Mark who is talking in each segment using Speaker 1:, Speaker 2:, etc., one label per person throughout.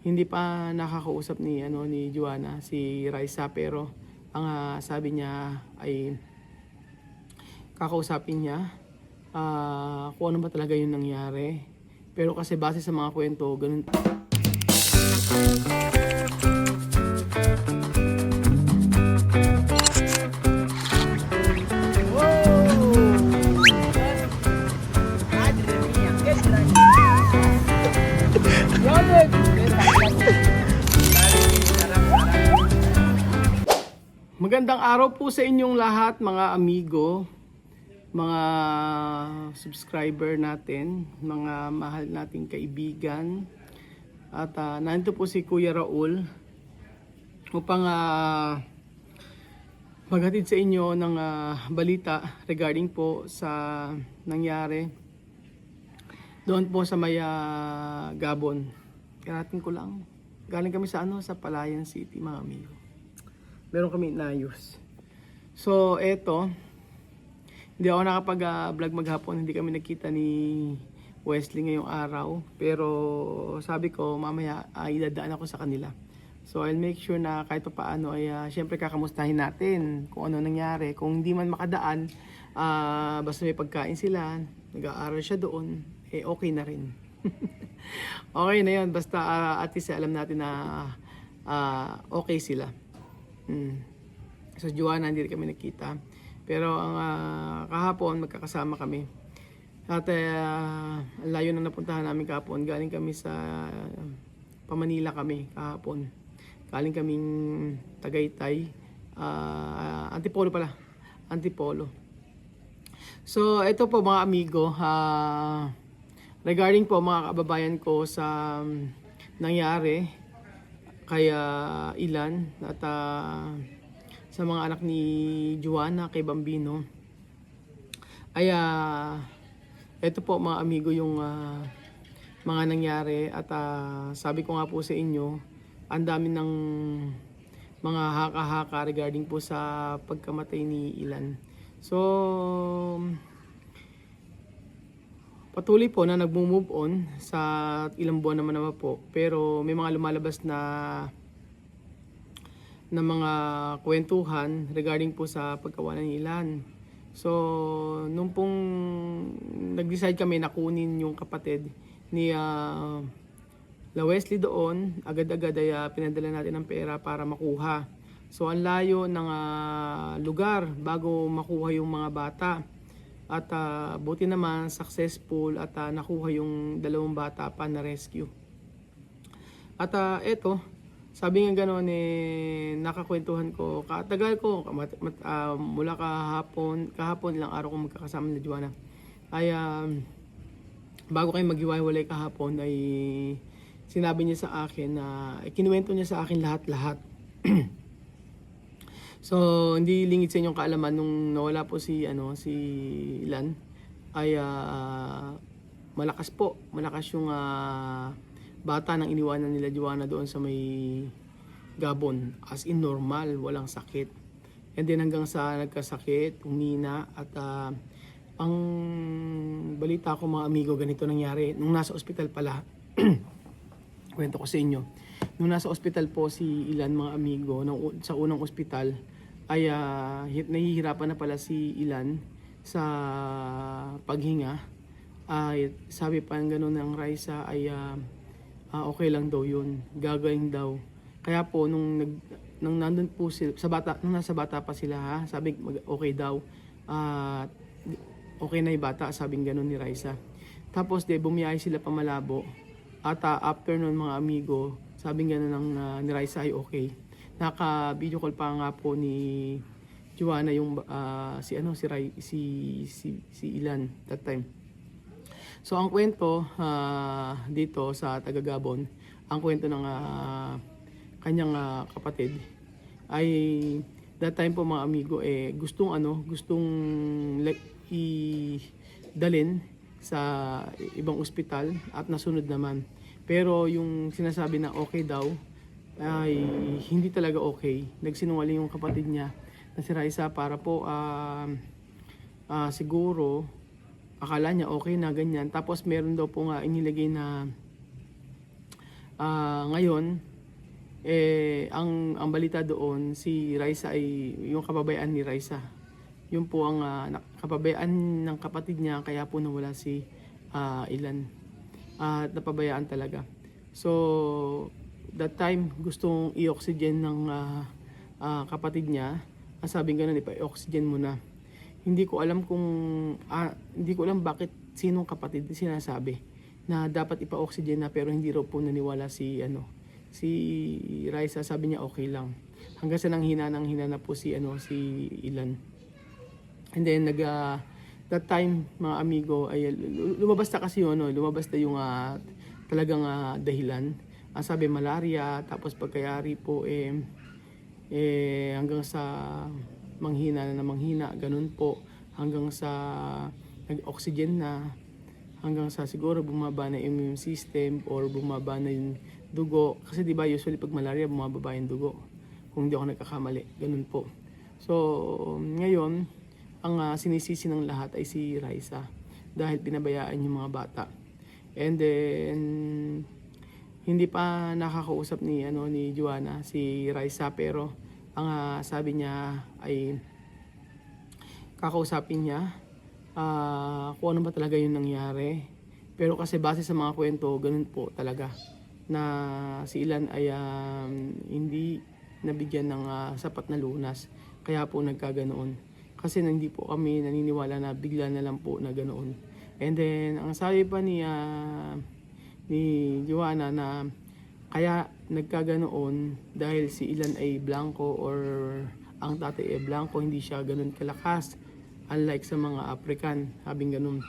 Speaker 1: hindi pa nakakausap ni Joanna si Raisa, pero ang sabi niya ay kakausapin niya kung ano ba talaga yung nangyari. Pero kasi base sa mga kwento, ganun. Magandang araw po sa inyong lahat, mga amigo, mga subscriber natin, mga mahal nating kaibigan. At nandito po si Kuya Raul upang maghatid sa inyo ng balita regarding po sa nangyari doon po sa may Gabon. Karating ko lang. Galing kami sa sa Palayan City, mga amigo. Meron kami inayos. So, eto. Hindi ako nakapag-vlog maghapon. Hindi kami nakita ni Wesley ngayong araw. Pero sabi ko, mamaya idadaan ako sa kanila. So, I'll make sure na kahit pa paano ay syempre kakamustahin natin kung ano nangyari. Kung hindi man makadaan, basta may pagkain sila, nag-aaral siya doon, okay na rin. Okay na yun. Basta at least alam natin na okay sila. So Joanna, hindi kami nakita. Pero ang kahapon magkakasama kami. At ang layo na napuntahan namin kahapon. Galing kami sa Pamanila kami kahapon. Galing kaming Tagaytay. Antipolo pala. Antipolo. So ito po mga amigo. Regarding po mga kababayan ko sa nangyari kaya Ilan at sa mga anak ni Joanna kay Bambino ay ito po mga amigo yung mga nangyari at sabi ko nga po sa inyo, ang dami ng mga haka-haka regarding po sa pagkamatay ni Ilan. So patuloy po na nagmo-move on sa ilang buwan naman po, pero may mga lumalabas na mga kwentuhan regarding po sa pagkawalan ni Ilan. So nung pong nag-decide kami na kunin yung kapatid ni La Wesley doon, agad-agad ay pinadala natin ng pera para makuha. So ang layo ng lugar bago makuha yung mga bata. At buti naman successful at nakuha yung dalawang bata pa na rescue. At eto, sabi nga gano'n nakakwentuhan ko, katagal ko, mula kahapon ilang araw ko magkakasama ni Joanna. Ay bago kayo maghiwalay kahapon ay sinabi niya sa akin na kinuwento niya sa akin lahat-lahat. So, hindi lingid sa inyong kaalaman nung nawala po si Ilan ay malakas yung bata nang iniwanan nila Joanna doon sa may Gabon, as in normal, walang sakit. And then hanggang sa nagkasakit, umina at ang balita ko mga amigo, ganito nangyari nung nasa ospital pala. Kwento ko sa inyo. Nung nasa ospital po si Ilan mga amigo, sa unang ospital ay nahihirapan na pala si Ilan sa paghinga. Sabi pa ng ganun ng Raisa ay okay lang daw yun, gagawin daw. Kaya po nung nandun po sila nung nasa bata pa sila, sabi okay daw, okay na yung bata, sabing ganun ni Raisa. Tapos bumiyahe sila pa Malabo at after nun mga amigo, sabing ganun ni Raisa ay okay. Naka-video call pa nga po ni Joanna yung si Ilan that time. So ang kwento dito sa Taga-Gabon, ang kwento ng kanyang kapatid ay that time po mga amigo gustong dalhin sa ibang ospital at nasunod naman. Pero yung sinasabi na okay daw ay hindi talaga okay. Nagsinungaling yung kapatid niya na si Raisa para po siguro akala niya okay na ganyan. Tapos meron daw po nga inilagay na Ngayon, ang balita doon, si Raisa ay yung kababayan ni Raisa. Yun po ang kababayaan ng kapatid niya, kaya po nawala si Ilan. At napabayaan talaga. So, that time, gustong i-oxygen ng kapatid niya. Ang sabing ganun, ipa-oxygen mo na. Hindi ko alam bakit sinong kapatid sinasabi na dapat ipa-oxygen na, pero hindi raw po naniwala si Raisa. Sabi niya okay lang. Hanggang sa nanghina na po si Ilan. And then that time, mga amigo, ay lumabas na kasi lumabas na yung talagang dahilan. Sabi malaria, tapos pagkayari po hanggang sa manghina na manghina, ganun po, hanggang sa nag-oxygen na, hanggang sa siguro bumaba na immune system or bumaba na yung dugo. Kasi di ba usually pag malaria bumababa yung dugo, kung di ako nagkakamali, ganun po. So ngayon, ang sinisisi ng lahat ay si Raisa dahil pinabayaan yung mga bata. And then hindi pa nakakausap ni Joanna si Raisa, pero ang sabi niya ay kakausapin niya kung ano ba talaga yung nangyari. Pero kasi base sa mga kwento, ganun po talaga na si Ilan ay hindi nabigyan ng sapat na lunas, kaya po nagkaganoon. Kasi hindi po kami naniniwala na bigla na lang po na ganoon. And then ang sabi pa ni Joanna na kaya nagkaganoon dahil si Ilan ay blanco or ang tatay ay blanco, hindi siya ganun kalakas unlike sa mga African, sabing ganun.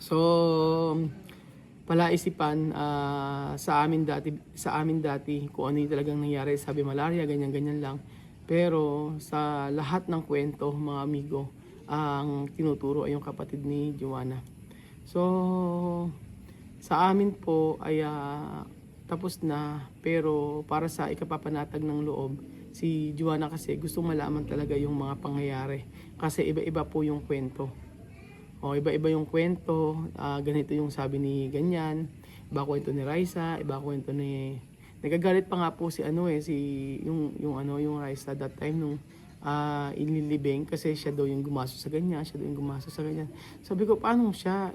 Speaker 1: So palaisipan sa amin dati kung ano yung talagang nangyari, sabi malaria, ganyan lang. Pero sa lahat ng kwento, mga amigo, ang tinuturo ay yung kapatid ni Joanna. So sa amin po ay tapos na, pero para sa ikapapanatag ng loob, si Joanna kasi gusto malaman talaga yung mga pangyayari. Kasi iba-iba po yung kwento. Iba-iba yung kwento, ganito yung sabi ni ganyan, iba kwento ni Raisa, iba kwento ni... Nagagalit pa nga po yung Raisa that time nung inilibing, kasi siya daw yung gumastos sa ganyan, Sabi ko, paano siya?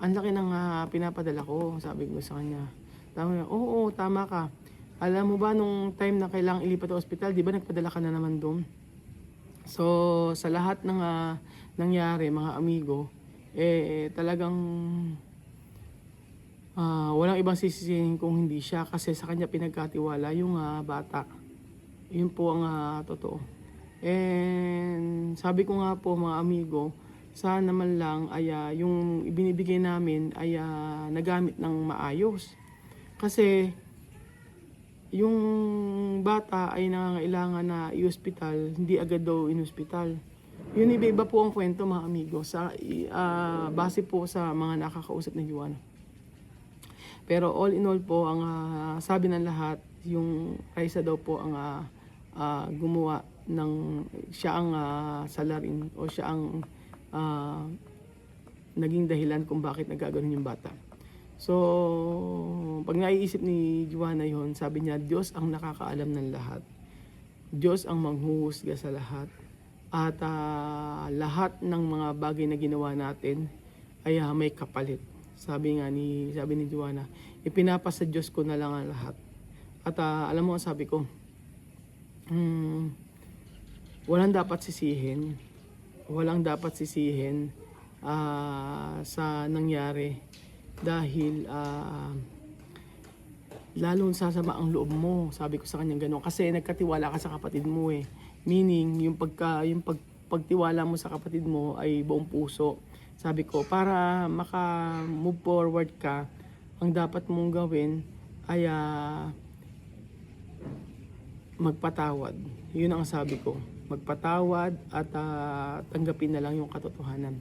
Speaker 1: Ang laki ng pinapadala ko, sabi ko sa kanya. Tama, oo, tama ka. Alam mo ba nung time na kailangang ilipat sa ospital, di ba nagpadala ka na naman doon? So, sa lahat ng nangyari, mga amigo, talagang walang ibang sisisihin kung hindi siya, kasi sa kanya pinagkatiwala yung bata. Yun po ang totoo. And sabi ko nga po, mga amigo, sana man lang ay yung ibinibigay namin ay nagamit ng maayos. Kasi yung bata ay nangangailangan na i-hospital, hindi agad daw in-hospital. Yun, iba-iba po ang kwento, mga amigo, sa base po sa mga nakakausap ni Joanna. Pero all in all po, ang sabi ng lahat, yung Raisa daw po ang gumawa ng, siya ang salarin o siya ang naging dahilan kung bakit nagkaganon yung bata. So, pag naiisip ni Joanna yon, sabi niya, Diyos ang nakakaalam ng lahat. Diyos ang manghuhusga sa lahat. At lahat ng mga bagay na ginawa natin ay may kapalit. Sabi ni Joanna, ipinapasa Diyos ko na lang ang lahat. At alam mo, sabi ko, walang dapat sisihin sa nangyari, dahil lalong sasama ang loob mo. Sabi ko sa kanya gano'n, kasi nagkatiwala ka sa kapatid mo Meaning, yung pagtiwala mo sa kapatid mo ay buong puso. Sabi ko, para maka-move forward ka, ang dapat mong gawin ay magpatawad. Yun ang sabi ko. Magpatawad at tanggapin na lang yung katotohanan.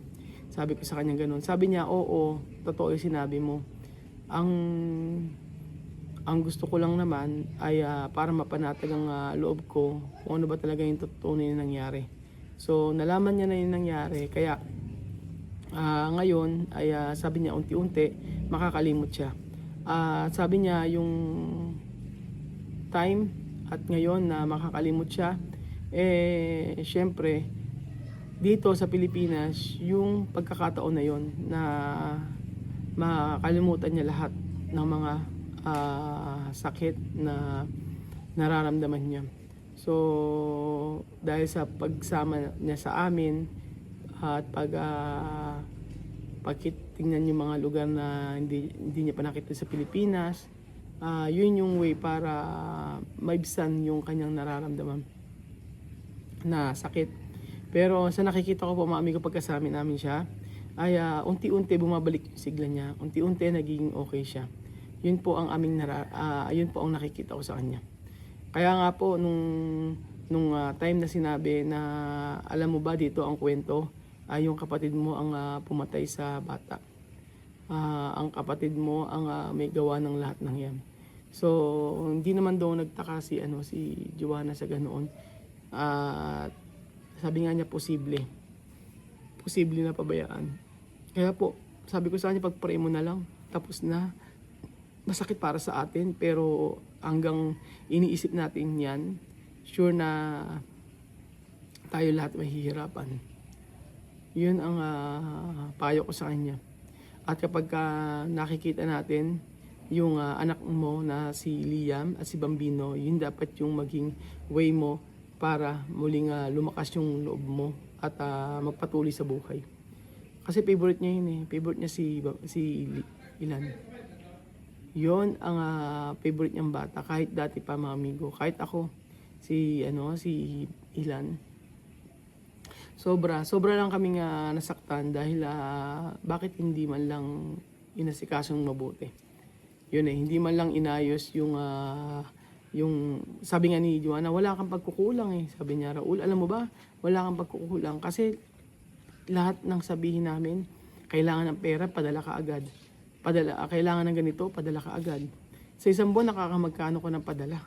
Speaker 1: Sabi ko sa kanya ganun. Sabi niya, oo, totoo yung sinabi mo. Ang gusto ko lang naman ay para mapanatag ang loob ko kung ano ba talaga yung totoo na yung nangyari. So, nalaman niya na yung nangyari. Kaya, ngayon ay sabi niya unti-unti makakalimot siya. Sabi niya yung time at ngayon na makakalimot siya, syempre dito sa Pilipinas yung pagkakataon na yon na makalimutan niya lahat ng mga sakit na nararamdaman niya. So dahil sa pagsama niya sa amin at pagtingnan yung mga lugar na hindi niya pa nakita sa Pilipinas, yun yung way para maibsan yung kanyang nararamdaman na sakit. Pero sa nakikita ko po mga amigo, pagkasama namin siya, ay unti-unti bumabalik yung sigla niya, unti-unti naging okay siya. Yun po ang yun po ang nakikita ko sa kanya. Kaya nga po nung time na sinabi na alam mo ba dito ang kwento, yung kapatid mo ang pumatay sa bata. Ang kapatid mo ang may gawa ng lahat ng yan. So hindi naman daw nagtaka si Joanna sa ganoon. Sabi nga niya posible na pabayaan. Kaya po sabi ko sa kanya, pag-pray mo na lang, tapos na. Masakit para sa atin, pero hanggang iniisip natin yan, sure na tayo lahat mahihirapan. Yun ang payo ko sa kanya. At kapag nakikita natin yung anak mo na si Liam at si Bambino, yun dapat yung maging way mo para muling lumakas yung loob mo at magpatuloy sa buhay. Kasi favorite niya yun favorite niya si Ilan. Yon ang favorite niyang bata, kahit dati pa mga amigo, kahit ako si Ilan. Sobra lang kaming nasaktan dahil bakit hindi man lang inasikasong mabuti. Yun hindi man lang inayos yung sabi nga ni Joanna, wala kang pagkukulang Sabi niya, Raul, alam mo ba, wala kang pagkukulang kasi lahat ng sabihin namin, kailangan ng pera, padala ka agad. Kailangan ng ganito, padala ka agad. Sa isang buwan, nakakamagkano ko ng padala.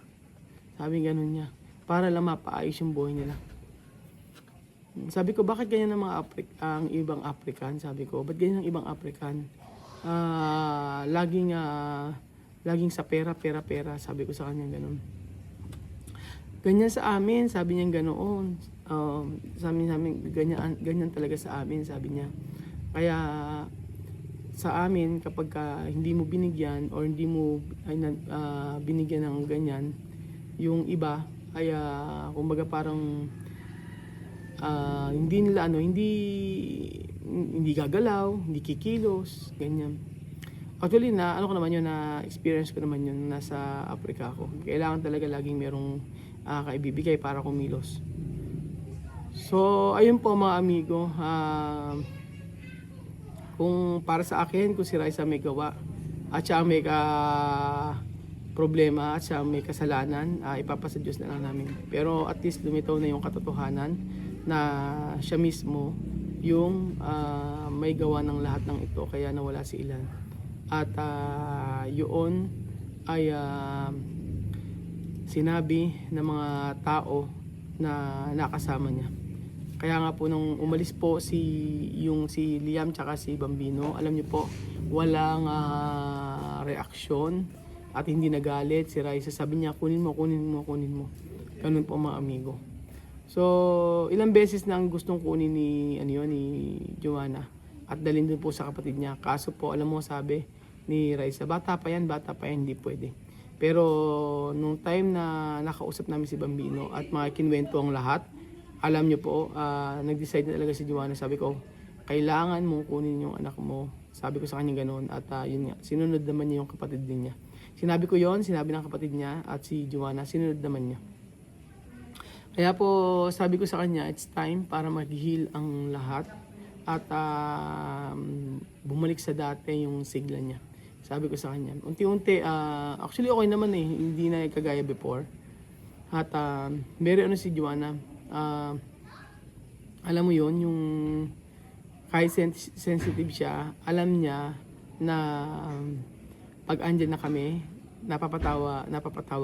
Speaker 1: Sabi ganun niya, para lang mapaayos yung buhay nila. Sabi ko, bakit ganyan ang ibang African? Sabi ko, ba't ganyan ang ibang African? Laging sa pera. Sabi ko sa kanya ganun. Ganyan sa amin, sabi niya ganoon. Sa amin, ganyan talaga sa amin, sabi niya. Kaya sa amin, kapag hindi mo binigyan or hindi mo binigyan ng ganyan, yung iba ay kumbaga parang hindi nila hindi gagalaw, hindi kikilos, ganyan. Actually ko naman yun, na experience ko naman yun nasa Africa ako. Kailangan talaga laging merong kaibibigay para kumilos. So ayun po mga amigo, kung para sa akin, kung si Raisa may gawa at siya may problema at siya may kasalanan, ipapasa Diyos na lang namin. Pero at least lumitaw na yung katotohanan na siya mismo yung may gawa ng lahat ng ito, kaya nawala si Ilan. At yun ay sinabi ng mga tao na nakasama niya. Kaya nga po nung umalis po si Liam tsaka si Bambino, alam niyo po, walang reaksyon at hindi nagalit si Raisa. Sabi niya, kunin mo. Ganun po mga amigo. So, ilang beses nang gustong kunin ni Joanna at dalhin din po sa kapatid niya. Kaso po, alam mo, sabi ni Raisa, bata pa yan, hindi pwede. Pero nung time na nakausap namin si Bambino at mga kinwento ang lahat, alam niyo po, nag-decide na talaga si Joanna. Sabi ko, kailangan mong kunin yung anak mo. Sabi ko sa kanya ganoon. At yun nga, sinunod naman niya yung kapatid din niya. Sinabi ko yon, sinabi ng kapatid niya at si Joanna, sinunod naman niya. Kaya po, sabi ko sa kanya, it's time para mag-heal ang lahat. At bumalik sa dati yung sigla niya. Sabi ko sa kanya, unti-unti, actually okay naman hindi na kagaya before. At very si Joanna, alam mo yon, yung kahit sensitive siya, alam niya na pag andyan na kami, napapatawa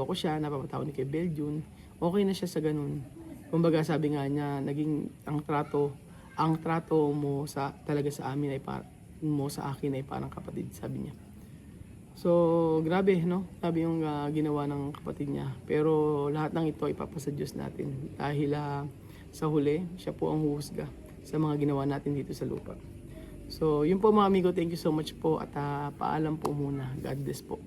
Speaker 1: ko siya, napapatawa ni kay Belgium, okay na siya sa ganun. Kumbaga sabi nga niya, naging ang trato mo talaga sa amin ay mo sa akin ay parang kapatid, sabi niya. So, grabe, no? Grabe yung ginawa ng kapatid niya. Pero lahat ng ito ipapasa Diyos natin. Dahil sa huli, siya po ang huhusga sa mga ginawa natin dito sa lupa. So, yun po mga amigo. Thank you so much po. At paalam po muna. God bless po.